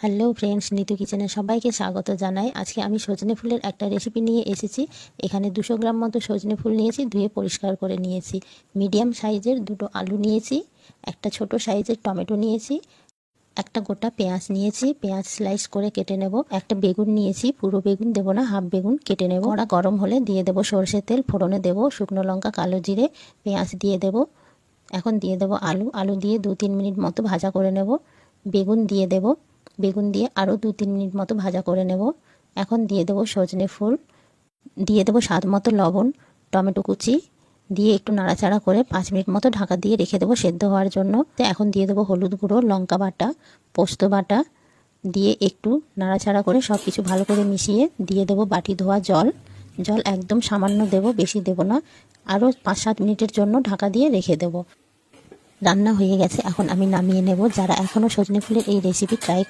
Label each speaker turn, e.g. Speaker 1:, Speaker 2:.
Speaker 1: Hello friends, Nitu কিচেনে সবাইকে স্বাগত জানাই। আজকে আমি সজনে ফুলের একটা রেসিপি নিয়ে এসেছি। এখানে 200 গ্রাম মতো সজনে ফুল নিয়েছি, ধুয়ে পরিষ্কার করে নিয়েছি। মিডিয়াম সাইজের 2টো আলু নিয়েছি, একটা ছোট সাইজের টমেটো নিয়েছি, একটা গোটা পেঁয়াজ নিয়েছি, পেঁয়াজ স্লাইস করে কেটে নেব। একটা বেগুন নিয়েছি, পুরো বেগুন দেবো না, হাফ বেগুন কেটে নেব। কড়া গরম হলে দিয়ে দেবো সরষের তেল, ফোড়নে দেবো শুকনো লঙ্কা, কালো জিরে, পেঁয়াজ দিয়ে দেবো। এখন দিয়ে দেবো আলু দিয়ে 2-3 মিনিট মতো ভাজা করে নেব। বেগুন দিয়ে দেবো, বেগুন দিয়ে আরও 2-3 মিনিট মতো ভাজা করে নেব। এখন দিয়ে দেবো সজনে ফুল, দিয়ে দেবো স্বাদ মতো লবণ, টমেটো কুচি দিয়ে একটু নাড়াচাড়া করে 5 মিনিট মতো ঢাকা দিয়ে রেখে দেবো সেদ্ধ হওয়ার জন্য। তো এখন দিয়ে দেবো হলুদ গুঁড়ো, লঙ্কা বাটা, পোস্ত বাটা দিয়ে একটু নাড়াচাড়া করে সব কিছু ভালো করে মিশিয়ে দিয়ে দেবো বাটি ধোয়া জল। জল একদম সামান্য দেবো, বেশি দেবো না। আরও 5-7 মিনিটের জন্য ঢাকা দিয়ে রেখে দেবো। রান্না হয়ে গেছে, এখন আমি নামিয়ে নেব। যারা এখনও সজনে ফুলের এই রেসিপি ট্রাই